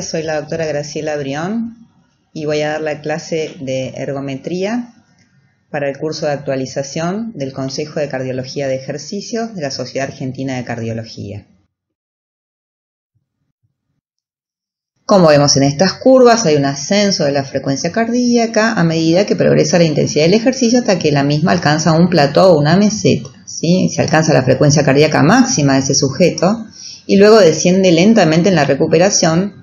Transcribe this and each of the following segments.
Soy la doctora Graciela Brión y voy a dar la clase de ergometría para el curso de actualización del Consejo de Cardiología de Ejercicios de la Sociedad Argentina de Cardiología. Como vemos en estas curvas, hay un ascenso de la frecuencia cardíaca a medida que progresa la intensidad del ejercicio hasta que la misma alcanza un plató o una meseta, ¿sí? Se alcanza la frecuencia cardíaca máxima de ese sujeto y luego desciende lentamente en la recuperación.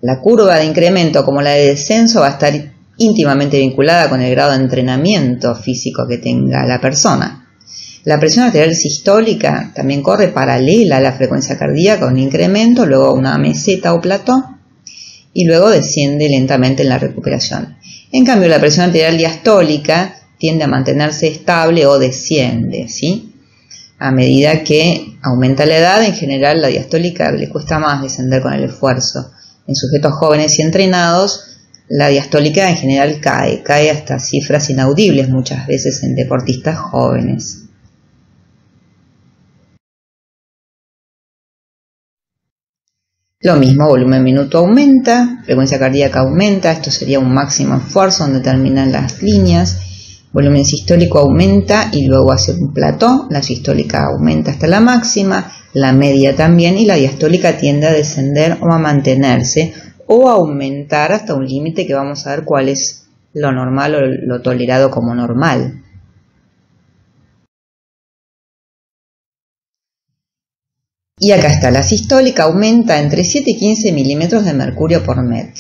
La curva de incremento como la de descenso va a estar íntimamente vinculada con el grado de entrenamiento físico que tenga la persona. La presión arterial sistólica también corre paralela a la frecuencia cardíaca, un incremento, luego una meseta o plató y luego desciende lentamente en la recuperación. En cambio, la presión arterial diastólica tiende a mantenerse estable o desciende, ¿sí? A medida que aumenta la edad, en general la diastólica le cuesta más descender con el esfuerzo. En sujetos jóvenes y entrenados, la diastólica en general cae hasta cifras inaudibles muchas veces en deportistas jóvenes. Lo mismo, volumen minuto aumenta, frecuencia cardíaca aumenta, esto sería un máximo esfuerzo donde terminan las líneas. Volumen sistólico aumenta y luego hace un plató, la sistólica aumenta hasta la máxima, la media también, y la diastólica tiende a descender o a mantenerse o a aumentar hasta un límite que vamos a ver cuál es lo normal o lo tolerado como normal. Y acá está, la sistólica aumenta entre 7 y 15 milímetros de mercurio por MET.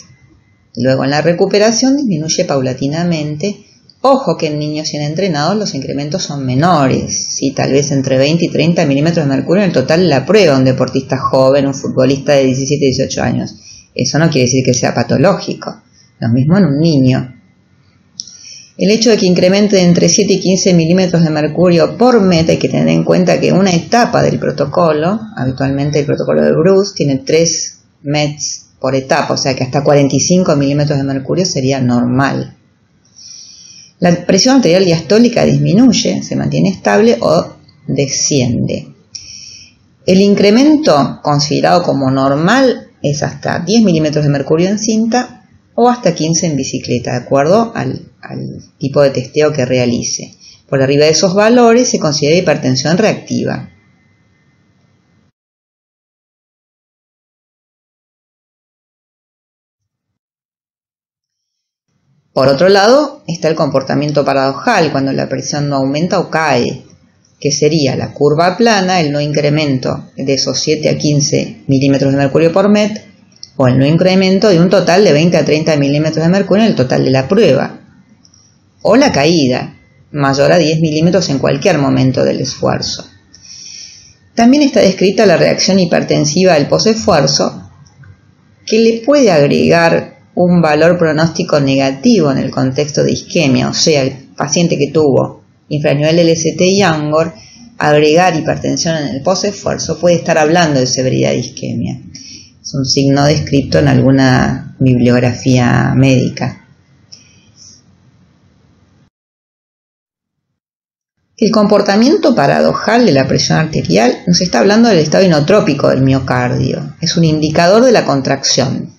Luego en la recuperación disminuye paulatinamente. Ojo que en niños y en entrenados los incrementos son menores, ¿sí? Tal vez entre 20 y 30 milímetros de mercurio en el total de la prueba, un deportista joven, un futbolista de 17 y 18 años. Eso no quiere decir que sea patológico, lo mismo en un niño. El hecho de que incremente entre 7 y 15 milímetros de mercurio por MET, hay que tener en cuenta que una etapa del protocolo, habitualmente el protocolo de Bruce, tiene 3 METs por etapa, o sea que hasta 45 milímetros de mercurio sería normal. La presión arterial diastólica disminuye, se mantiene estable o desciende. El incremento considerado como normal es hasta 10 milímetros de mercurio en cinta o hasta 15 en bicicleta, de acuerdo al tipo de testeo que realice. Por arriba de esos valores se considera hipertensión reactiva. Por otro lado, está el comportamiento paradojal, cuando la presión no aumenta o cae, que sería la curva plana, el no incremento de esos 7 a 15 milímetros de mercurio por MET, o el no incremento de un total de 20 a 30 milímetros de mercurio en el total de la prueba, o la caída, mayor a 10 milímetros en cualquier momento del esfuerzo. También está descrita la reacción hipertensiva del posesfuerzo, que le puede agregar un valor pronóstico negativo en el contexto de isquemia, o sea, el paciente que tuvo infranivel LST y Youngor, agregar hipertensión en el posesfuerzo puede estar hablando de severidad de isquemia. Es un signo descrito en alguna bibliografía médica. El comportamiento paradojal de la presión arterial nos está hablando del estado inotrópico del miocardio. Es un indicador de la contracción.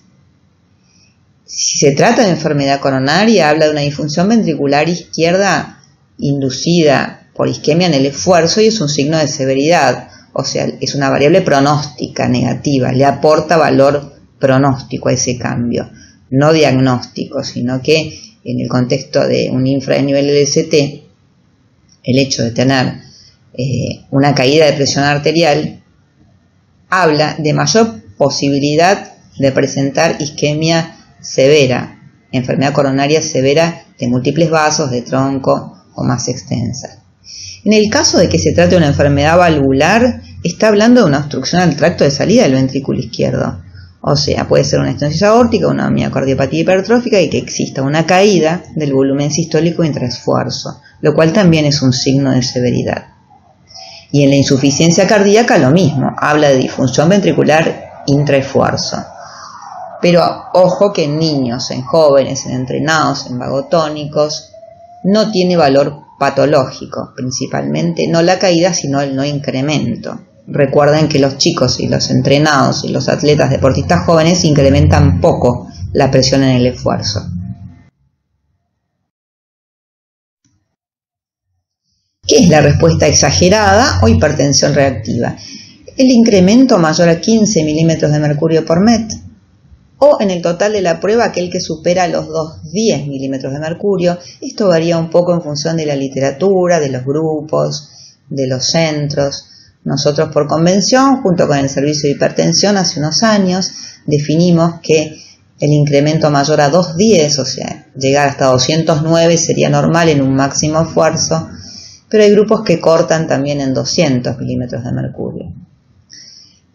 Si se trata de enfermedad coronaria, habla de una disfunción ventricular izquierda inducida por isquemia en el esfuerzo y es un signo de severidad, o sea, es una variable pronóstica negativa, le aporta valor pronóstico a ese cambio, no diagnóstico, sino que en el contexto de un infranivel LST, el hecho de tener una caída de presión arterial habla de mayor posibilidad de presentar isquemia severa, enfermedad coronaria severa de múltiples vasos, de tronco o más extensa. En el caso de que se trate de una enfermedad valvular, está hablando de una obstrucción al tracto de salida del ventrículo izquierdo. O sea, puede ser una estenosis aórtica, una miocardiopatía hipertrófica y que exista una caída del volumen sistólico intraesfuerzo, lo cual también es un signo de severidad. Y en la insuficiencia cardíaca lo mismo, habla de disfunción ventricular intraesfuerzo. Pero ojo que en niños, en jóvenes, en entrenados, en vagotónicos, no tiene valor patológico, principalmente no la caída, sino el no incremento. Recuerden que los chicos y los entrenados y los atletas deportistas jóvenes incrementan poco la presión en el esfuerzo. ¿Qué es la respuesta exagerada o hipertensión reactiva? El incremento mayor a 15 milímetros de mercurio por MET, o en el total de la prueba aquel que supera los 210 milímetros de mercurio. Esto varía un poco en función de la literatura, de los grupos, de los centros. Nosotros por convención, junto con el servicio de hipertensión, hace unos años definimos que el incremento mayor a 210, o sea, llegar hasta 209 sería normal en un máximo esfuerzo, pero hay grupos que cortan también en 200 milímetros de mercurio.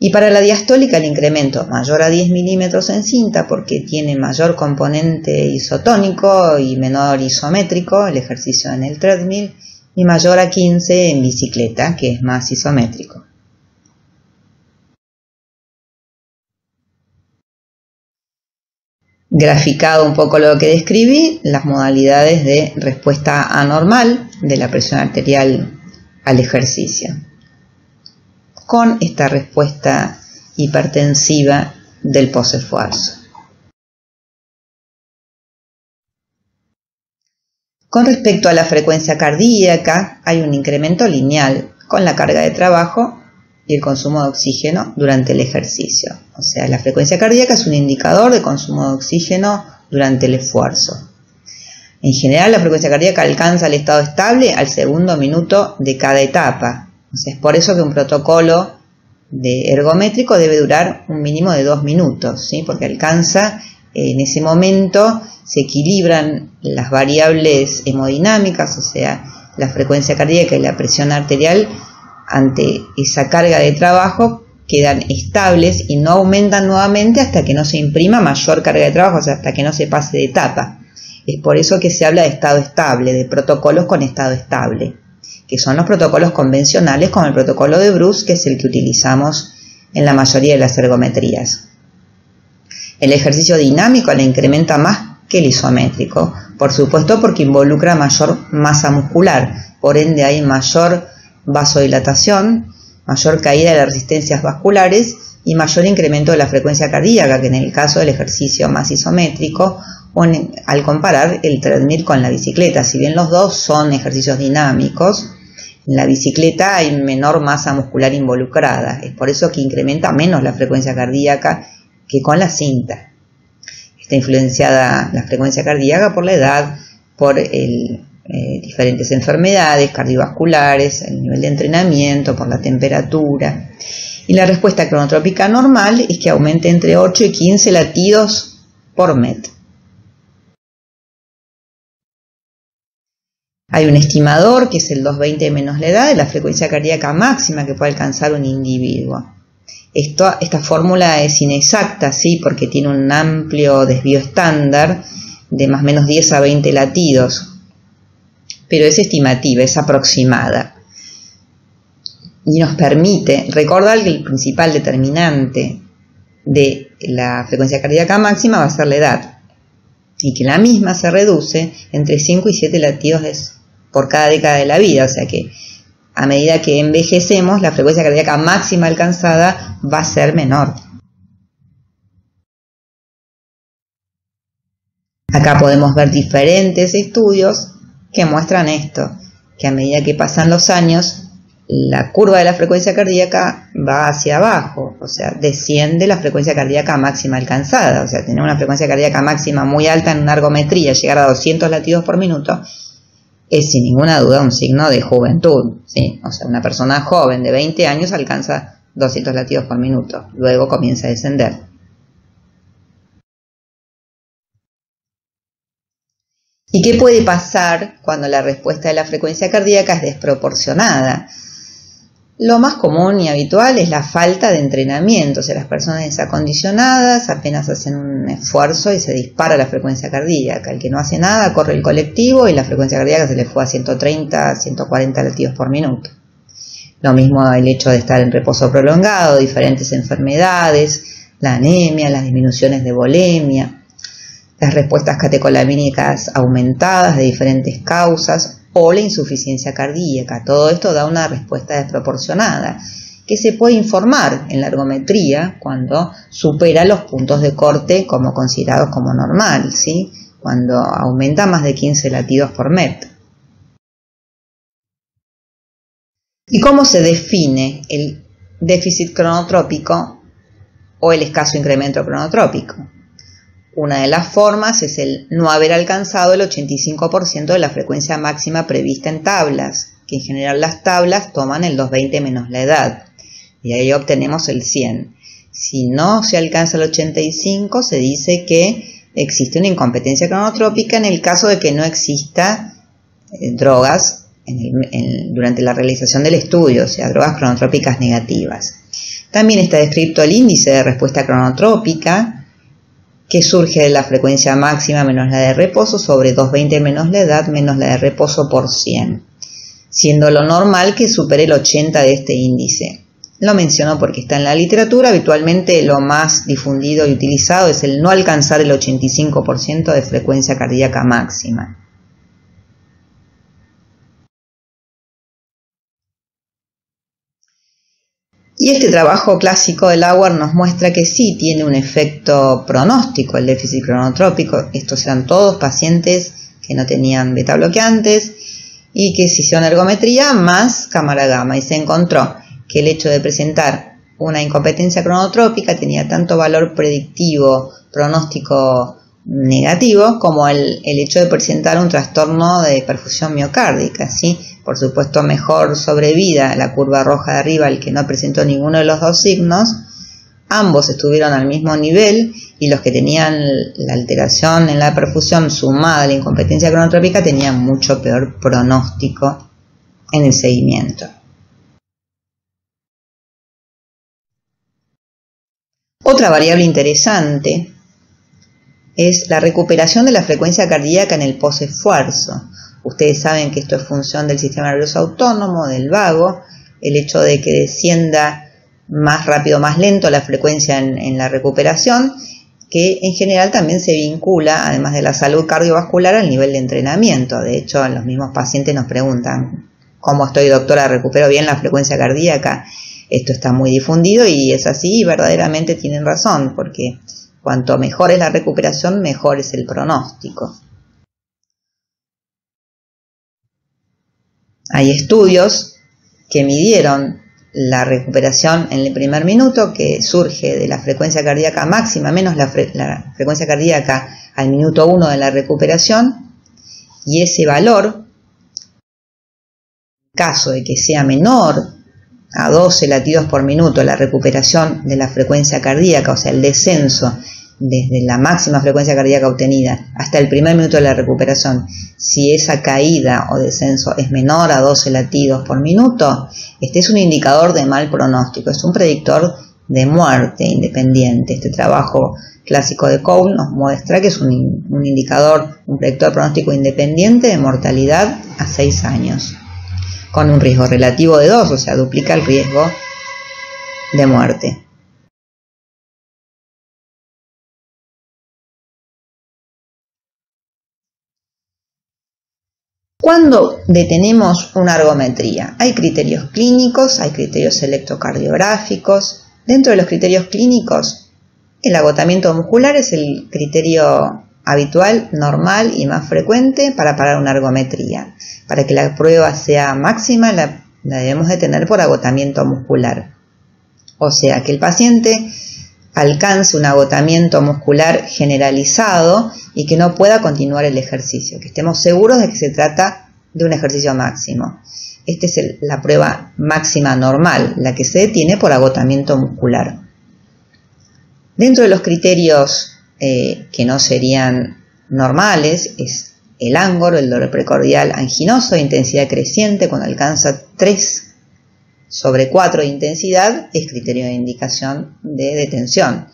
Y para la diastólica el incremento mayor a 10 milímetros en cinta, porque tiene mayor componente isotónico y menor isométrico, el ejercicio en el treadmill, y mayor a 15 en bicicleta, que es más isométrico. Graficado un poco lo que describí, las modalidades de respuesta anormal de la presión arterial al ejercicio, con esta respuesta hipertensiva del posesfuerzo. Con respecto a la frecuencia cardíaca, hay un incremento lineal con la carga de trabajo y el consumo de oxígeno durante el ejercicio. O sea, la frecuencia cardíaca es un indicador de consumo de oxígeno durante el esfuerzo. En general, la frecuencia cardíaca alcanza el estado estable al segundo minuto de cada etapa. O sea, es por eso que un protocolo ergométrico debe durar un mínimo de 2 minutos, ¿sí? Porque alcanza, en ese momento se equilibran las variables hemodinámicas, o sea, la frecuencia cardíaca y la presión arterial ante esa carga de trabajo quedan estables y no aumentan nuevamente hasta que no se imprima mayor carga de trabajo, o sea, hasta que no se pase de etapa. Es por eso que se habla de estado estable, de protocolos con estado estable, que son los protocolos convencionales, como el protocolo de Bruce, que es el que utilizamos en la mayoría de las ergometrías. El ejercicio dinámico le incrementa más que el isométrico, por supuesto porque involucra mayor masa muscular, por ende hay mayor vasodilatación, mayor caída de las resistencias vasculares y mayor incremento de la frecuencia cardíaca, que en el caso del ejercicio más isométrico, o al comparar el treadmill con la bicicleta. Si bien los dos son ejercicios dinámicos, en la bicicleta hay menor masa muscular involucrada, es por eso que incrementa menos la frecuencia cardíaca que con la cinta. Está influenciada la frecuencia cardíaca por la edad, por diferentes enfermedades cardiovasculares, el nivel de entrenamiento, por la temperatura. Y la respuesta cronotrópica normal es que aumente entre 8 y 15 latidos por MET. Hay un estimador que es el 220 menos la edad de la frecuencia cardíaca máxima que puede alcanzar un individuo. Esta fórmula es inexacta, ¿sí? Porque tiene un amplio desvío estándar de más o menos 10 a 20 latidos, pero es estimativa, es aproximada. Y nos permite recordar que el principal determinante de la frecuencia cardíaca máxima va a ser la edad, y que la misma se reduce entre 5 y 7 latidos por cada década de la vida, o sea que a medida que envejecemos, la frecuencia cardíaca máxima alcanzada va a ser menor. Acá podemos ver diferentes estudios que muestran esto, que a medida que pasan los años, la curva de la frecuencia cardíaca va hacia abajo, o sea, desciende la frecuencia cardíaca máxima alcanzada. O sea, tener una frecuencia cardíaca máxima muy alta en una ergometría, llegar a 200 latidos por minuto, es sin ninguna duda un signo de juventud, ¿sí? O sea, una persona joven de 20 años alcanza 200 latidos por minuto, luego comienza a descender. ¿Y qué puede pasar cuando la respuesta de la frecuencia cardíaca es desproporcionada? Lo más común y habitual es la falta de entrenamiento, o sea, las personas desacondicionadas apenas hacen un esfuerzo y se dispara la frecuencia cardíaca. El que no hace nada corre el colectivo y la frecuencia cardíaca se le fue a 130, 140 latidos por minuto. Lo mismo el hecho de estar en reposo prolongado, diferentes enfermedades, la anemia, las disminuciones de volemia, las respuestas catecolamínicas aumentadas de diferentes causas, o la insuficiencia cardíaca. Todo esto da una respuesta desproporcionada. que se puede informar en la ergometría cuando supera los puntos de corte como considerados como normal, ¿sí? Cuando aumenta más de 15 latidos por MEP. ¿Y cómo se define el déficit cronotrópico o el escaso incremento cronotrópico? Una de las formas es el no haber alcanzado el 85% de la frecuencia máxima prevista en tablas, que en general las tablas toman el 220 menos la edad, y ahí obtenemos el 100. Si no se alcanza el 85, se dice que existe una incompetencia cronotrópica en el caso de que no exista drogas durante la realización del estudio, o sea, drogas cronotrópicas negativas. También está descrito el índice de respuesta cronotrópica, que surge de la frecuencia máxima menos la de reposo sobre 220 menos la edad menos la de reposo por 100, siendo lo normal que supere el 80 de este índice. Lo menciono porque está en la literatura. Habitualmente lo más difundido y utilizado es el no alcanzar el 85% de frecuencia cardíaca máxima. Y este trabajo clásico de Lauer nos muestra que sí tiene un efecto pronóstico el déficit cronotrópico. Estos eran todos pacientes que no tenían beta bloqueantes y que se hicieron ergometría más cámara gamma, y se encontró que el hecho de presentar una incompetencia cronotrópica tenía tanto valor predictivo, pronóstico negativo, como el hecho de presentar un trastorno de perfusión miocárdica, ¿sí? Por supuesto, mejor sobrevida la curva roja de arriba, el que no presentó ninguno de los dos signos. Ambos estuvieron al mismo nivel, y los que tenían la alteración en la perfusión sumada a la incompetencia cronotrópica tenían mucho peor pronóstico en el seguimiento. Otra variable interesante es la recuperación de la frecuencia cardíaca en el posesfuerzo. Ustedes saben que esto es función del sistema nervioso autónomo, del vago, el hecho de que descienda más rápido, más lento la frecuencia en la recuperación, que en general también se vincula, además de la salud cardiovascular, al nivel de entrenamiento. De hecho, los mismos pacientes nos preguntan: ¿cómo estoy, doctora? ¿Recupero bien la frecuencia cardíaca? Esto está muy difundido y es así, y verdaderamente tienen razón, porque cuanto mejor es la recuperación, mejor es el pronóstico. Hay estudios que midieron la recuperación en el primer minuto, que surge de la frecuencia cardíaca máxima menos la frecuencia cardíaca al minuto 1 de la recuperación, y ese valor, en caso de que sea menor a 12 latidos por minuto la recuperación de la frecuencia cardíaca, o sea, el descenso desde la máxima frecuencia cardíaca obtenida hasta el primer minuto de la recuperación, si esa caída o descenso es menor a 12 latidos por minuto, este es un indicador de mal pronóstico, es un predictor de muerte independiente. Este trabajo clásico de Cole nos muestra que es un indicador, un predictor pronóstico independiente de mortalidad a 6 años, con un riesgo relativo de 2, o sea, duplica el riesgo de muerte. ¿Cuándo detenemos una ergometría? Hay criterios clínicos, hay criterios electrocardiográficos. Dentro de los criterios clínicos, el agotamiento muscular es el criterio habitual, normal y más frecuente para parar una ergometría. Para que la prueba sea máxima, la debemos detener por agotamiento muscular. O sea, que el paciente alcance un agotamiento muscular generalizado y que no pueda continuar el ejercicio, que estemos seguros de que se trata de un ejercicio máximo. Esta es la prueba máxima normal, la que se detiene por agotamiento muscular. Dentro de los criterios que no serían normales es el ANGOR, el dolor precordial anginoso de intensidad creciente, cuando alcanza 3/4 de intensidad, es criterio de indicación de detención.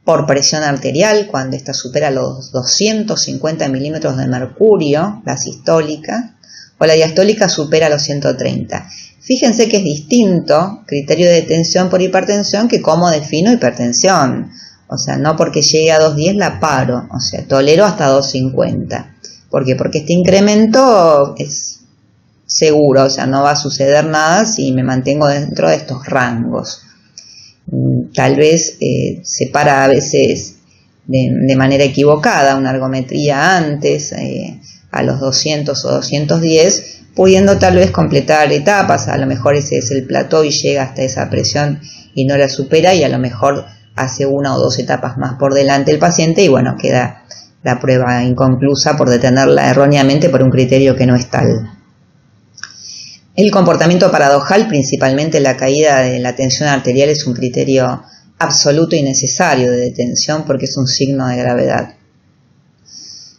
Por presión arterial, cuando ésta supera los 250 milímetros de mercurio, la sistólica, o la diastólica supera los 130. Fíjense que es distinto criterio de detención por hipertensión que cómo defino hipertensión. O sea, no porque llegue a 210 la paro, o sea, tolero hasta 250. ¿Por qué? Porque este incremento es seguro, o sea, no va a suceder nada si me mantengo dentro de estos rangos. Tal vez se para a veces de manera equivocada una ergometría antes, a los 200 o 210, pudiendo tal vez completar etapas. A lo mejor ese es el plató y llega hasta esa presión y no la supera, y a lo mejor hace una o dos etapas más por delante el paciente y bueno, queda la prueba inconclusa por detenerla erróneamente por un criterio que no es tal. El comportamiento paradojal, principalmente la caída de la tensión arterial, es un criterio absoluto y necesario de detención porque es un signo de gravedad.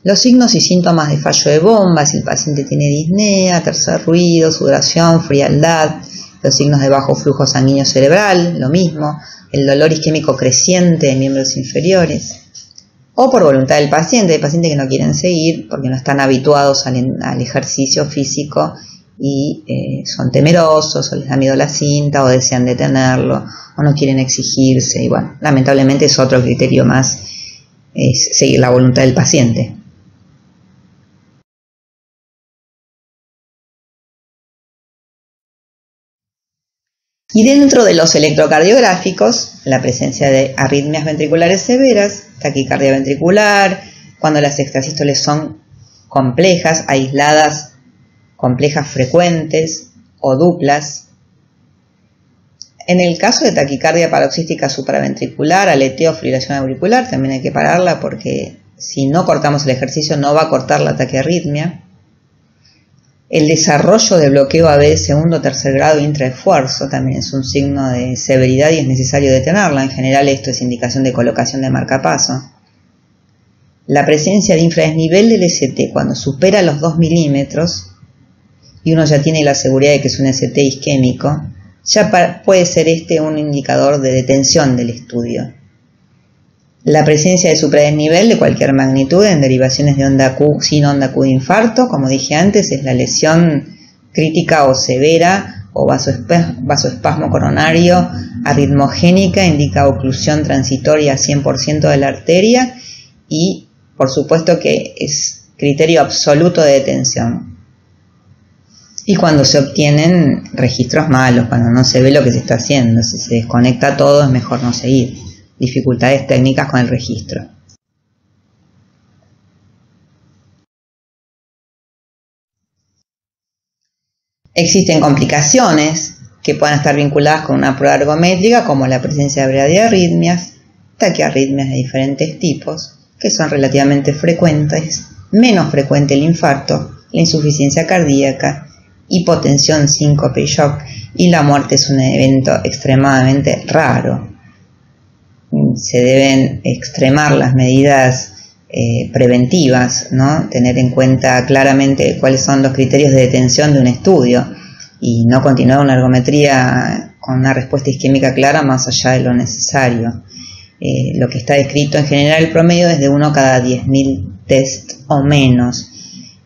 Los signos y síntomas de fallo de bomba: si el paciente tiene disnea, tercer ruido, sudoración, frialdad, los signos de bajo flujo sanguíneo cerebral, lo mismo, el dolor isquémico creciente de miembros inferiores, o por voluntad del paciente, hay pacientes que no quieren seguir porque no están habituados al ejercicio físico y son temerosos, o les da miedo la cinta, o desean detenerlo, o no quieren exigirse, y bueno, lamentablemente es otro criterio más, es seguir la voluntad del paciente. Y dentro de los electrocardiográficos, la presencia de arritmias ventriculares severas, taquicardia ventricular, cuando las extrasístoles son complejas, aisladas, complejas frecuentes o duplas. En el caso de taquicardia paroxística supraventricular, aleteo, fibrilación auricular, también hay que pararla porque si no cortamos el ejercicio no va a cortar la taquiarritmia. El desarrollo de bloqueo AV de segundo o tercer grado intraesfuerzo también es un signo de severidad y es necesario detenerla. En general esto es indicación de colocación de marcapaso. La presencia de infradesnivel del ST cuando supera los 2 milímetros y uno ya tiene la seguridad de que es un ST isquémico, ya puede ser un indicador de detención del estudio. La presencia de supradesnivel de cualquier magnitud en derivaciones de onda Q sin onda Q de infarto, como dije antes, es la lesión crítica o severa o vasoespasmo coronario arritmogénica, indica oclusión transitoria 100% de la arteria y por supuesto que es criterio absoluto de detención. Y cuando se obtienen registros malos, cuando no se ve lo que se está haciendo, si se desconecta todo es mejor no seguir. Dificultades técnicas con el registro. Existen complicaciones que puedan estar vinculadas con una prueba ergométrica, como la presencia de bradiarritmias, taquiarritmias de diferentes tipos, que son relativamente frecuentes, menos frecuente el infarto, la insuficiencia cardíaca, hipotensión, síncope y shock, y la muerte es un evento extremadamente raro. Se deben extremar las medidas preventivas, ¿no? Tener en cuenta claramente cuáles son los criterios de detención de un estudio y no continuar una ergometría con una respuesta isquémica clara más allá de lo necesario. Lo que está descrito en general, el promedio es de 1 cada 10.000 test o menos.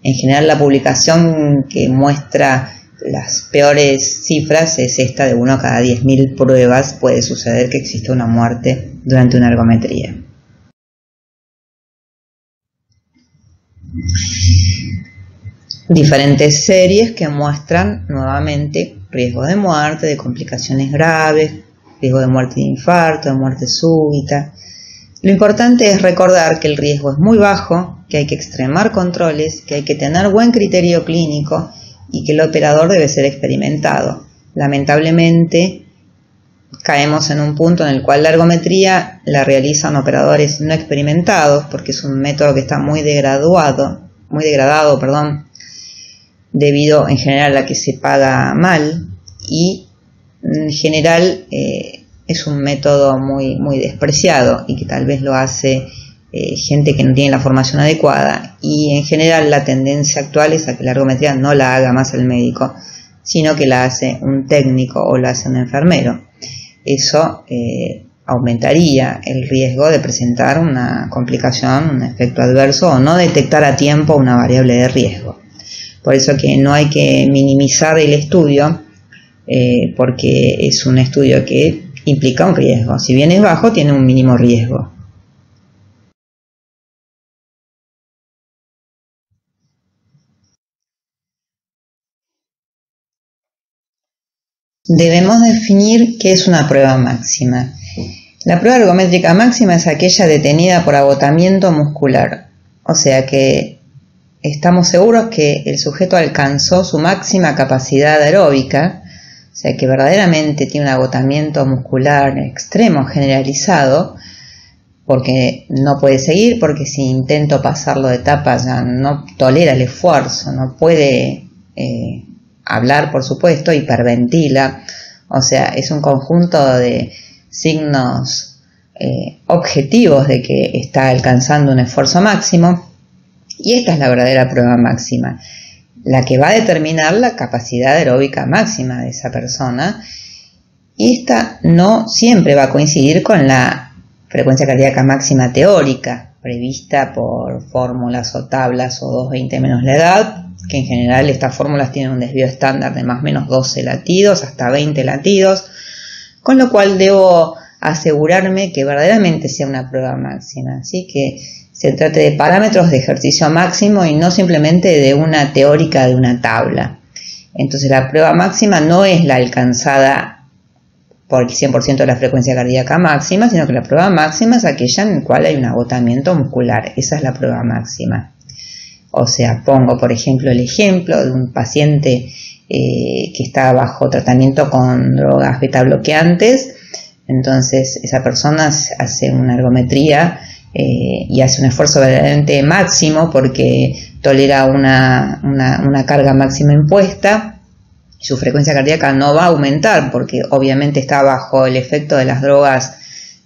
En general la publicación que muestra las peores cifras es esta de 1 cada 10.000 pruebas. Puede suceder que exista una muerte durante una ergometría. Diferentes series que muestran nuevamente riesgo de muerte, de complicaciones graves, riesgo de muerte de infarto, de muerte súbita. Lo importante es recordar que el riesgo es muy bajo, que hay que extremar controles, que hay que tener buen criterio clínico y que el operador debe ser experimentado. Lamentablemente, caemos en un punto en el cual la ergometría la realizan operadores no experimentados, porque es un método que está muy degradado, debido en general a que se paga mal y en general es un método muy despreciado y que tal vez lo hace gente que no tiene la formación adecuada, y en general la tendencia actual es a que la ergometría no la haga más el médico, sino que la hace un técnico o la hace un enfermero. Eso aumentaría el riesgo de presentar una complicación, un efecto adverso o no detectar a tiempo una variable de riesgo. Por eso que no hay que minimizar el estudio porque es un estudio que implica un riesgo. Si bien es bajo, tiene un mínimo riesgo. Debemos definir qué es una prueba máxima. La prueba ergométrica máxima es aquella detenida por agotamiento muscular, o sea que estamos seguros que el sujeto alcanzó su máxima capacidad aeróbica, o sea que verdaderamente tiene un agotamiento muscular extremo generalizado, porque no puede seguir, porque si intento pasarlo de etapa ya no tolera el esfuerzo, no puede hablar, por supuesto, hiperventila, o sea, es un conjunto de signos objetivos de que está alcanzando un esfuerzo máximo, y esta es la verdadera prueba máxima, la que va a determinar la capacidad aeróbica máxima de esa persona, y esta no siempre va a coincidir con la frecuencia cardíaca máxima teórica, prevista por fórmulas o tablas o 220 menos la edad, que en general estas fórmulas tienen un desvío estándar de más o menos 12 latidos hasta 20 latidos, con lo cual debo asegurarme que verdaderamente sea una prueba máxima, así que se trate de parámetros de ejercicio máximo y no simplemente de una teórica de una tabla. Entonces la prueba máxima no es la alcanzada por el 100% de la frecuencia cardíaca máxima, sino que la prueba máxima es aquella en la cual hay un agotamiento muscular. Esa es la prueba máxima. O sea, pongo por ejemplo el ejemplo de un paciente que está bajo tratamiento con drogas beta bloqueantes. Entonces esa persona hace una ergometría y hace un esfuerzo verdaderamente máximo porque tolera una carga máxima impuesta. Su frecuencia cardíaca no va a aumentar porque obviamente está bajo el efecto de las drogas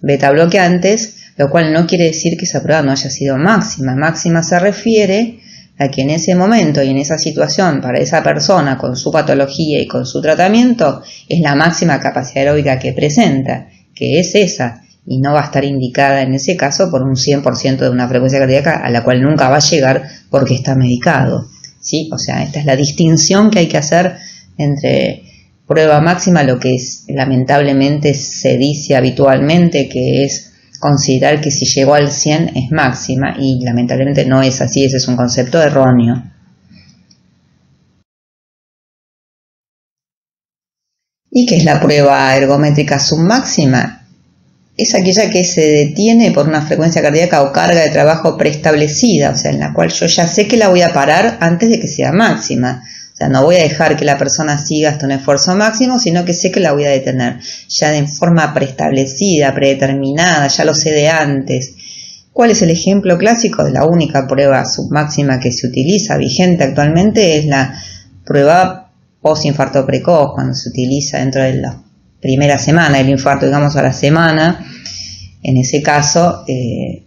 beta bloqueantes, lo cual no quiere decir que esa prueba no haya sido máxima. Máxima se refiere a que en ese momento y en esa situación para esa persona con su patología y con su tratamiento es la máxima capacidad aeróbica que presenta, que es esa, y no va a estar indicada en ese caso por un 100% de una frecuencia cardíaca a la cual nunca va a llegar porque está medicado, ¿sí? O sea, esta es la distinción que hay que hacer entre prueba máxima, lo que es, lamentablemente se dice habitualmente que es considerar que si llegó al 100 es máxima, y lamentablemente no es así, ese es un concepto erróneo. ¿Y qué es la prueba ergométrica submáxima? Es aquella que se detiene por una frecuencia cardíaca o carga de trabajo preestablecida, o sea, en la cual yo ya sé que la voy a parar antes de que sea máxima. O sea, no voy a dejar que la persona siga hasta un esfuerzo máximo, sino que sé que la voy a detener, ya de forma preestablecida, predeterminada, ya lo sé de antes. ¿Cuál es el ejemplo clásico de la única prueba submáxima que se utiliza, vigente actualmente? Es la prueba postinfarto precoz, cuando se utiliza dentro de la primera semana del infarto, digamos a la semana. En ese caso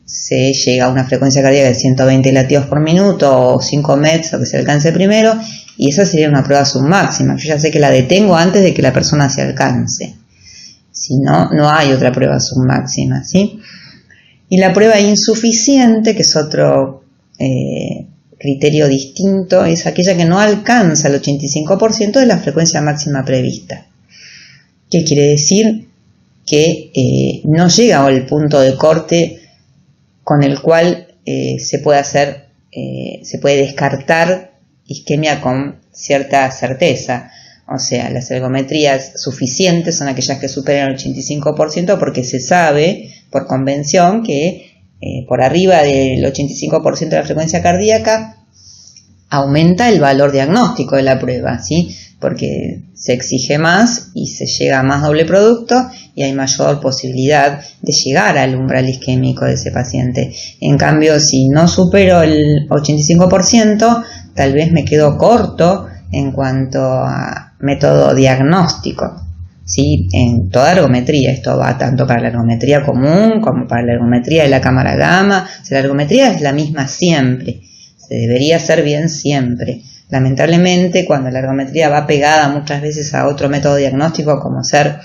se llega a una frecuencia cardíaca de 120 latidos por minuto o 5 METs, lo que se alcance primero, y esa sería una prueba submáxima. Yo ya sé que la detengo antes de que la persona se alcance. Si no, no hay otra prueba submáxima, ¿sí? Y la prueba insuficiente, que es otro criterio distinto, es aquella que no alcanza el 85% de la frecuencia máxima prevista. ¿Qué quiere decir? Que no llega al punto de corte con el cual se puede descartar isquemia con cierta certeza. O sea, las ergometrías suficientes son aquellas que superan el 85% porque se sabe por convención que por arriba del 85% de la frecuencia cardíaca aumenta el valor diagnóstico de la prueba, ¿sí? Porque se exige más y se llega a más doble producto y hay mayor posibilidad de llegar al umbral isquémico de ese paciente. En cambio, si no supero el 85%, tal vez me quedo corto en cuanto a método diagnóstico, ¿sí? En toda ergometría, esto va tanto para la ergometría común como para la ergometría de la cámara gamma. O sea, la ergometría es la misma siempre, se debería hacer bien siempre. Lamentablemente, cuando la ergometría va pegada muchas veces a otro método diagnóstico como ser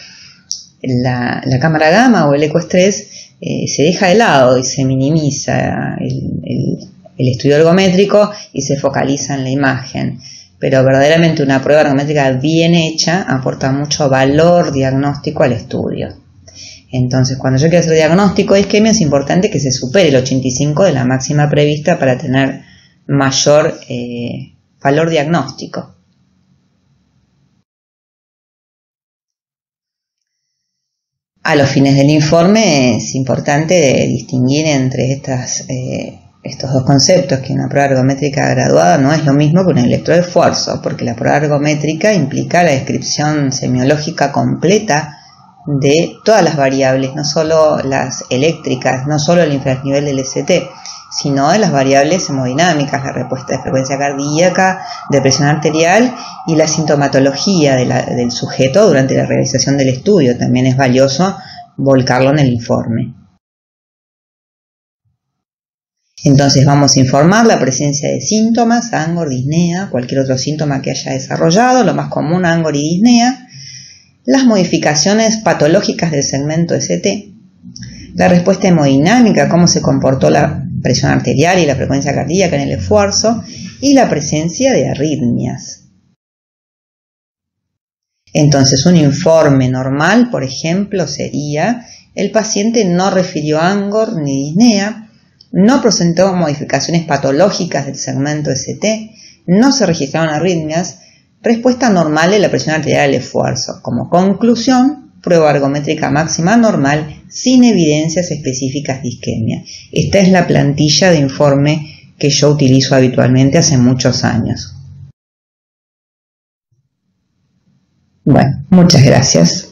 la cámara gamma o el ecoestrés, se deja de lado y se minimiza el estudio ergométrico y se focaliza en la imagen. Pero verdaderamente una prueba ergométrica bien hecha aporta mucho valor diagnóstico al estudio. Entonces, cuando yo quiero hacer diagnóstico de isquemia, es importante que se supere el 85 de la máxima prevista para tener mayor valor diagnóstico. A los fines del informe es importante distinguir entre estos dos conceptos, que una prueba ergométrica graduada no es lo mismo que un electroesfuerzo, porque la prueba ergométrica implica la descripción semiológica completa de todas las variables, no solo las eléctricas, no solo el infranivel del ST, sino de las variables hemodinámicas, la respuesta de frecuencia cardíaca, de presión arterial y la sintomatología del sujeto durante la realización del estudio. También es valioso volcarlo en el informe. Entonces vamos a informar la presencia de síntomas, ANGOR, disnea, cualquier otro síntoma que haya desarrollado, lo más común ANGOR y disnea, las modificaciones patológicas del segmento ST, la respuesta hemodinámica, cómo se comportó la presión arterial y la frecuencia cardíaca en el esfuerzo, y la presencia de arritmias. Entonces, un informe normal, por ejemplo, sería: el paciente no refirió ANGOR ni disnea, no presentó modificaciones patológicas del segmento ST, no se registraron arritmias, respuesta normal de la presión arterial del esfuerzo. Como conclusión, prueba ergométrica máxima normal sin evidencias específicas de isquemia. Esta es la plantilla de informe que yo utilizo habitualmente hace muchos años. Bueno, muchas gracias.